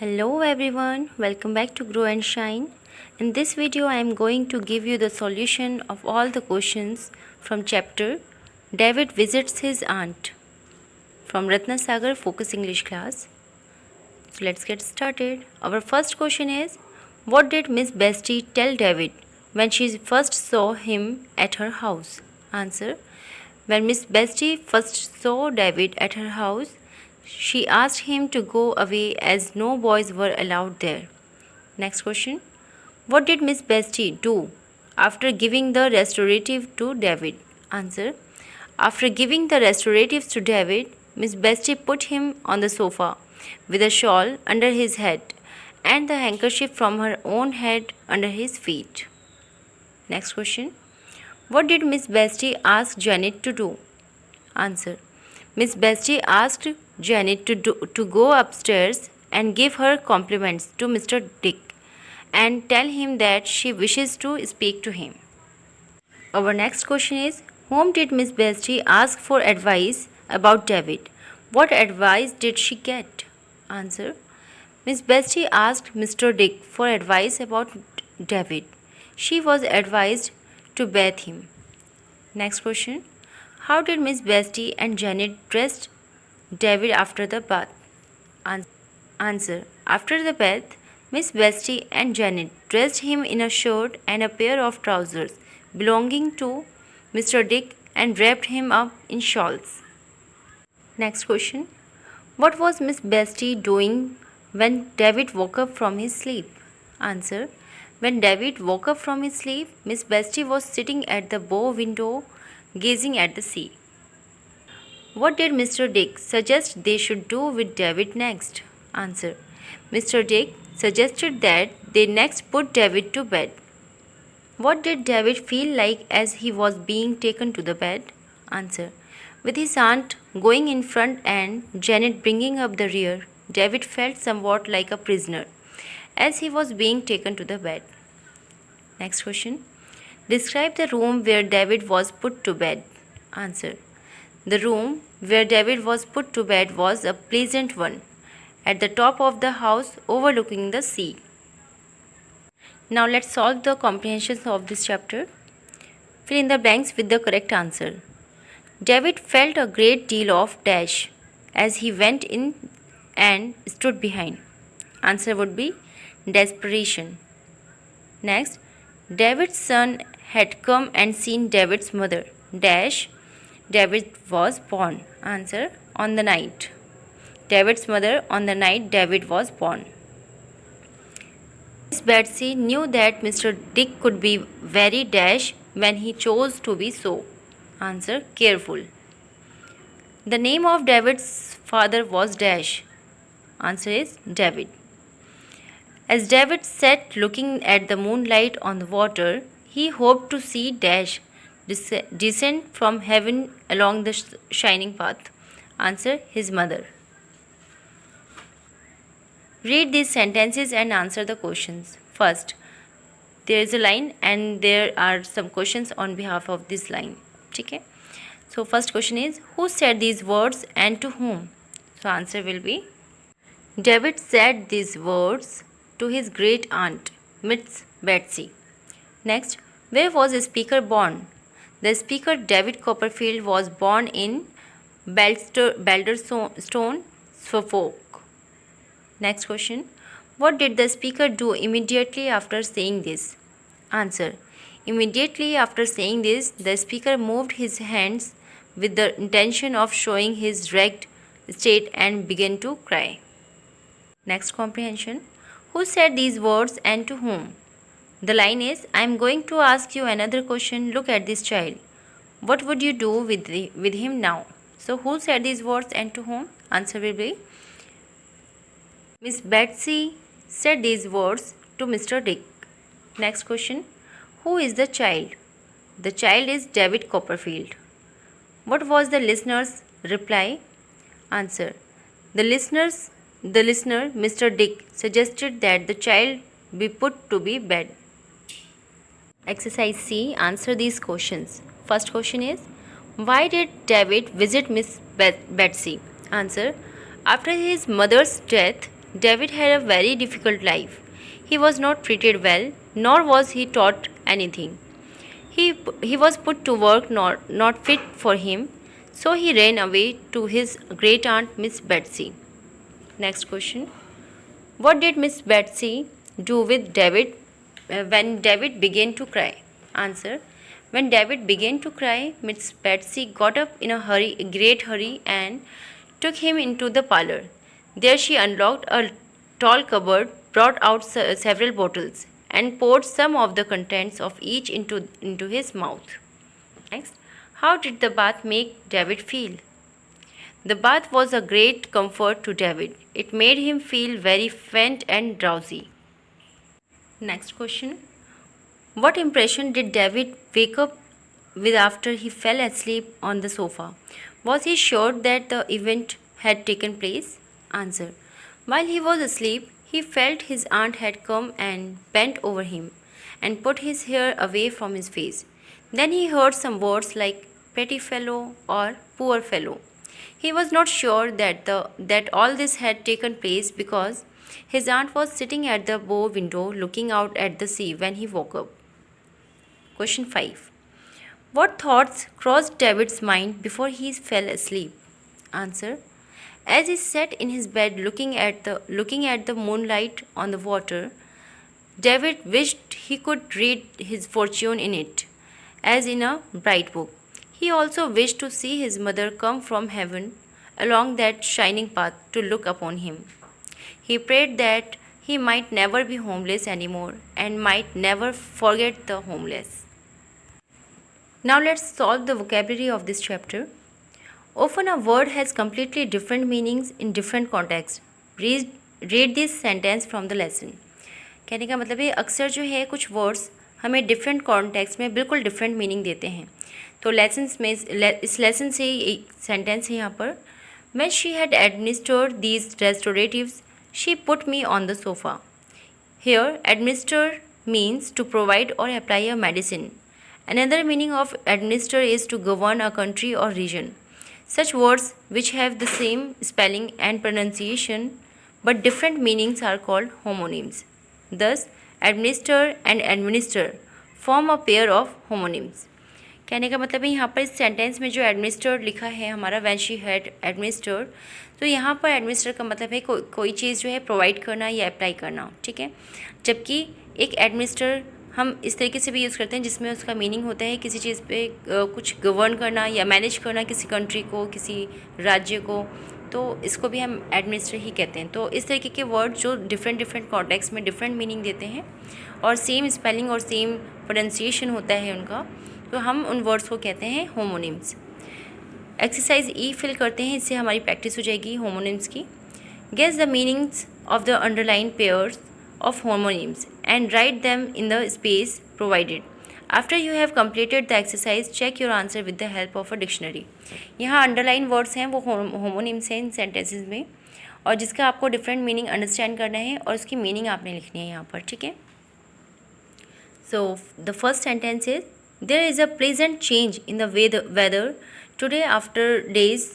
Hello everyone, welcome back to Grow and Shine. In this video I am going to give you the solution of all the questions from chapter David Visits His Aunt from Ratna Sagar-Focus English class. So let's get started. Our first question is, what did Miss Bestie tell David when she first saw him at her house? Answer. When Miss Bestie first saw David at her house, she asked him to go away as no boys were allowed there. Next question. What did Miss Bestie do after giving the restorative to David? Answer. After giving the restoratives to David, Miss Bestie put him on the sofa with a shawl under his head and the handkerchief from her own head under his feet. Next question. What did Miss Bestie ask Janet to do? Answer. Miss Bestie asked Janet to go upstairs and give her compliments to Mr. Dick and tell him that she wishes to speak to him. Our next question is, whom did Miss Bestie ask for advice about David? What advice did she get? Answer. Miss Bestie asked Mr. Dick for advice about David. She was advised to bathe him. Next question. How did Miss Bestie and Janet dress David after the bath? Answer. After the bath, Miss Bestie and Janet dressed him in a shirt and a pair of trousers belonging to Mr. Dick and wrapped him up in shawls. Next question. What was Miss Bestie doing when David woke up from his sleep? Answer. When David woke up from his sleep, Miss Bestie was sitting at the bow window gazing at the sea. What did Mr. Dick suggest they should do with David next? Answer. Mr. Dick suggested that they next put David to bed. What did David feel like as he was being taken to the bed? Answer. With his aunt going in front and Janet bringing up the rear, David felt somewhat like a prisoner as he was being taken to the bed. Next question. Describe the room where David was put to bed. Answer. The room where David was put to bed was a pleasant one, at the top of the house overlooking the sea. Now let's solve the comprehensions of this chapter. Fill in the blanks with the correct answer. David felt a great deal of dash as he went in and stood behind. Answer would be desperation. Next, David's son had come and seen David's mother. Dash. David was born. Answer. On the night. David's mother on the night David was born. Miss Betsy knew that Mr. Dick could be very dash when he chose to be so. Answer. Careful. The name of David's father was Dash. Answer is David. As David sat looking at the moonlight on the water, he hoped to see Dash descend from heaven along the shining path. Answer. His mother. Read these sentences and answer the questions. First, there is a line and there are some questions on behalf of this line. Okay? So first question is, who said these words and to whom? So answer will be, David said these words to his great aunt, Miss Betsy. Next, where was the speaker born? The speaker David Copperfield was born in Balderstone, Suffolk. Next question, what did the speaker do immediately after saying this? Answer. Immediately after saying this, the speaker moved his hands with the intention of showing his wrecked state and began to cry. Next comprehension. Who said these words and to whom? The line is, I am going to ask you another question. Look at this child. What would you do with him now? So who said these words and to whom? Answer will be, Miss Betsy said these words to Mr. Dick. Next question. Who is the child? The child is David Copperfield. What was the listener's reply? Answer. The listener, Mr. Dick, suggested that the child be put to be bed. Exercise C. Answer these questions. First question is, why did David visit Miss Betsy? Answer. After his mother's death, David had a very difficult life. He was not treated well, nor was he taught anything. He was put to work not fit for him, so he ran away to his great aunt Miss Betsy. Next question. What did Miss Betsy do with David when David began to cry? Answer. When David began to cry, Miss Betsy got up in a great hurry, and took him into the parlor. There she unlocked a tall cupboard, brought out several bottles, and poured some of the contents of each into his mouth. Next, how did the bath make David feel? The bath was a great comfort to David. It made him feel very faint and drowsy. Next question. What impression did David wake up with after he fell asleep on the sofa? Was he sure that the event had taken place? Answer. While he was asleep, he felt his aunt had come and bent over him and put his hair away from his face. Then he heard some words like pretty fellow or poor fellow. He was not sure that all this had taken place because his aunt was sitting at the bow window looking out at the sea when he woke up. Question 5. What thoughts crossed David's mind before he fell asleep? Answer. As he sat in his bed looking at the moonlight on the water, David wished he could read his fortune in it, as in a bright book. He also wished to see his mother come from heaven along that shining path to look upon him. He prayed that he might never be homeless anymore and might never forget the homeless. Now let's solve the vocabulary of this chapter. Often a word has completely different meanings in different contexts. Read this sentence from the lesson. कहने का मतलब है अक्सर जो है कुछ words हमें different context में बिल्कुल डिफरेंट मीनिंग देते हैं. तो लेसन्स में इस लेसन से एक सेंटेंस है यहाँ पर. When she had administered these restoratives, she put me on the sofa. Here, administer means to provide or apply a medicine. Another meaning of administer is to govern a country or region. Such words which have the same spelling and pronunciation but different meanings are called homonyms. Thus, administer and administer form a pair of homonyms. कहने का मतलब है यहाँ पर इस sentence में जो administered लिखा है हमारा व्हेन शी हैड एडमिनिस्टर्ड, तो यहाँ पर एडमिनिस्टर का मतलब है कोई चीज़ जो है प्रोवाइड करना या अप्लाई करना. ठीक है. जबकि एक एडमिनिस्टर हम इस तरीके से भी यूज़ करते हैं जिसमें उसका मीनिंग होता है किसी चीज़ पे कुछ गवर्न करना या मैनेज करना, किसी कंट्री को, किसी राज्य को, तो इसको भी हम एडमिनिस्टर ही कहते हैं. तो इस तरीके के वर्ड जो डिफरेंट कॉन्टेक्स्ट में डिफरेंट मीनिंग देते हैं और सेम स्पेलिंग और सेम प्रोनाउंसिएशन होता है उनका, तो हम उन वर्ड्स को कहते हैं होमोनिम्स. एक्सरसाइज ई फिल करते हैं, इससे हमारी प्रैक्टिस हो जाएगी होमोनिम्स की. Guess the meanings of the underline pairs of homonyms and write them in the space provided. After you have completed the exercise, check your answer with the help of a dictionary. यहाँ underline words हैं वो homonyms हैं इन sentences में, और जिसका आपको different meaning understand करना है और उसकी मीनिंग आपने लिखनी है यहाँ पर. ठीक है. So the first sentence is there is a pleasant change in the weather today after days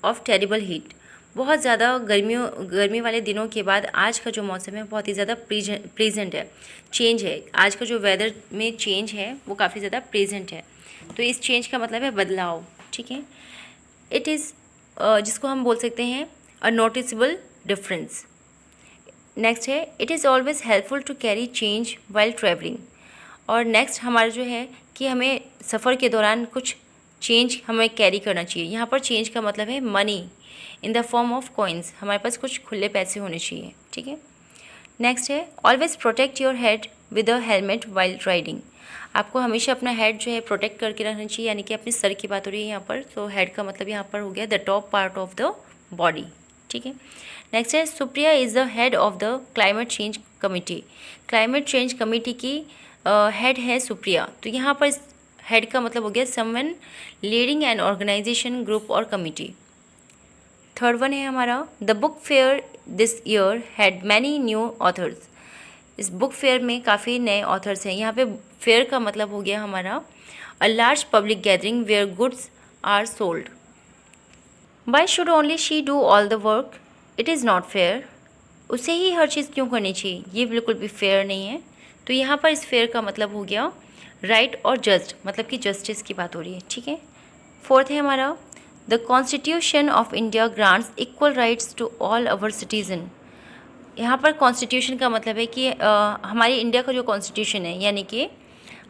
of terrible heat. बहुत ज़्यादा गर्मी वाले दिनों के बाद आज का जो मौसम है बहुत ही ज़्यादा प्रेजेंट है, चेंज है. आज का जो वेदर में चेंज है वो काफ़ी ज़्यादा प्रेजेंट है. तो इस चेंज का मतलब है बदलाव. ठीक है. इट इज़ जिसको हम बोल सकते हैं अ नोटिसेबल डिफरेंस. नेक्स्ट है it is always helpful to carry change while travelling. और नेक्स्ट हमारा जो है कि हमें सफ़र के दौरान कुछ चेंज हमें कैरी करना चाहिए. यहाँ पर चेंज का मतलब है money in the form of coins. हमारे पास कुछ खुले पैसे होने चाहिए. ठीक है. नेक्स्ट है always protect your head with a helmet while riding. आपको हमेशा अपना हेड जो है प्रोटेक्ट करके रखना चाहिए, यानी कि अपने सर की बात हो रही है यहाँ पर. तो हेड का मतलब यहाँ पर हो गया the top part of the body. ठीक है. नेक्स्ट है Supriya is the head of the climate change committee. Climate change committee की हेड है सुप्रिया. तो यहाँ पर हेड का मतलब हो गया someone leading an organisation, group और कमिटी. थर्ड वन है हमारा the book fair this year had many new authors. इस बुक फेयर में काफ़ी नए ऑथर्स हैं. यहाँ पे फेयर का मतलब हो गया हमारा a large public gathering where goods are sold. Why should only she do all the work? It is not fair. उसे ही हर चीज़ क्यों करनी चाहिए, ये बिल्कुल भी फेयर नहीं है। तो यहाँ पर इस फेयर का मतलब हो गया राइट और जस्ट, मतलब कि जस्टिस की बात हो रही है, ठीक है। फोर्थ है हमारा the constitution of India grants equal rights to all our citizen. यहाँ पर कॉन्स्टिट्यूशन का मतलब है कि हमारी इंडिया का जो कॉन्स्टिट्यूशन है, यानी कि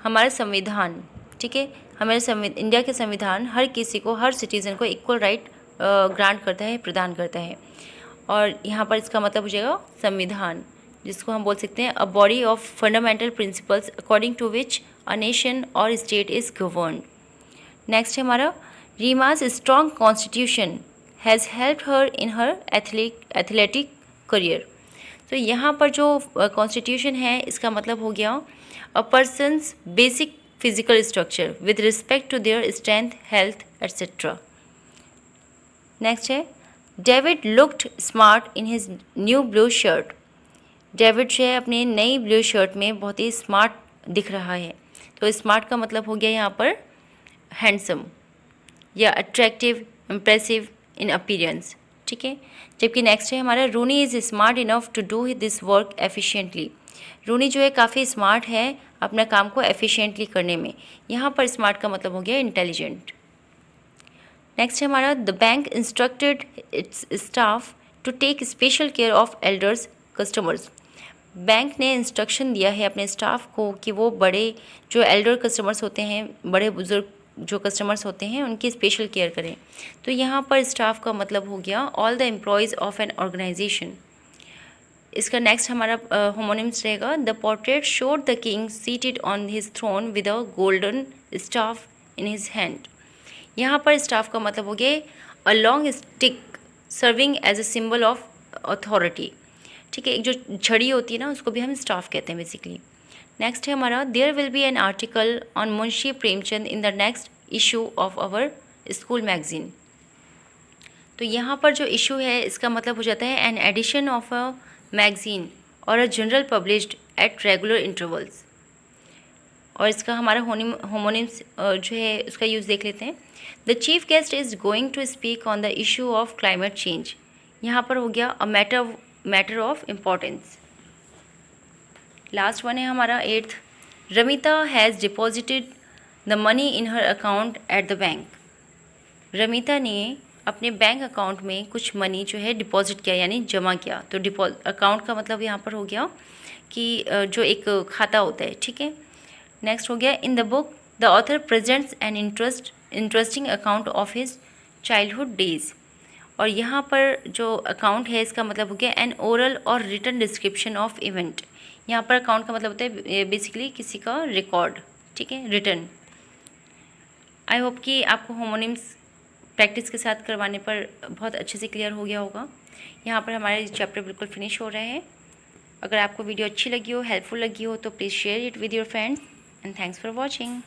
हमारा संविधान, ठीक है, हमारे इंडिया के संविधान हर किसी को, हर सिटीज़न को इक्वल राइट ग्रांट करता है, प्रदान करता है। और यहाँ पर इसका मतलब हो जाएगा संविधान, जिसको हम बोल सकते हैं a body of fundamental principles according to which a nation और स्टेट इज़ गवर्न्ड। नेक्स्ट है हमारा Reema's strong constitution has helped her in her athletic career. तो यहाँ पर जो कॉन्स्टिट्यूशन है, इसका मतलब हो गया a person's basic physical structure with respect to their strength, health etcetera. Next है David looked smart in his new blue shirt. David जो है अपनी नई ब्लू शर्ट में बहुत ही स्मार्ट दिख रहा है। तो स्मार्ट का मतलब हो गया यहाँ पर हैंडसम या अट्रैक्टिव, इम्प्रेसिव इन अपीयरेंस, ठीक है। जबकि नेक्स्ट है हमारा Rooney is smart enough to do this work efficiently. Rooney जो है काफ़ी स्मार्ट है अपना काम को एफिशिएंटली करने में। यहाँ पर स्मार्ट का मतलब हो गया इंटेलिजेंट। नेक्स्ट है हमारा the bank instructed its staff to take special care of elders customers. Bank ने इंस्ट्रक्शन दिया है अपने स्टाफ को कि वो बड़े जो एल्डर कस्टमर्स होते हैं, बड़े बुजुर्ग जो कस्टमर्स होते हैं, उनकी स्पेशल केयर करें। तो यहाँ पर स्टाफ का मतलब हो गया all the employees of an organisation. इसका नेक्स्ट हमारा होमोनिम्स रहेगा the portrait showed the king seated on his throne with a golden staff in his hand. यहाँ पर स्टाफ का मतलब हो गया a long stick serving as a symbol of authority, ठीक है। एक जो छड़ी होती है ना, उसको भी हम स्टाफ कहते हैं बेसिकली। नेक्स्ट है हमारा there will be an article on Munshi Premchand in the next issue of our school magazine. तो यहाँ पर जो इशू है, इसका मतलब हो जाता है an edition of a magazine और a journal published at regular intervals. और इसका हमारा होमोनिम्स जो है उसका यूज़ देख लेते हैं। The chief guest is going to speak on the issue of climate change. यहाँ पर हो गया a matter of importance. Last one है हमारा 8th Ramita has deposited the money in her account at the bank. Ramita ने अपने बैंक अकाउंट में कुछ मनी जो है डिपॉजिट किया, यानी जमा किया। तो अकाउंट का मतलब यहाँ पर हो गया कि जो एक खाता होता है, ठीक है। नेक्स्ट हो गया in the book the author presents an interesting account of his childhood days. और यहाँ पर जो अकाउंट है, इसका मतलब हो गया एन ओरल और रिटन डिस्क्रिप्शन ऑफ इवेंट। यहाँ पर अकाउंट का मतलब होता है बेसिकली किसी का रिकॉर्ड, ठीक है, रिटन। आई होप कि आपको होमोनिम्स प्रैक्टिस के साथ करवाने पर बहुत अच्छे से क्लियर हो गया होगा। यहाँ पर हमारे चैप्टर बिल्कुल फिनिश हो रहे हैं। अगर आपको वीडियो अच्छी लगी हो, हेल्पफुल लगी हो, तो please share it with your friends and thanks for watching.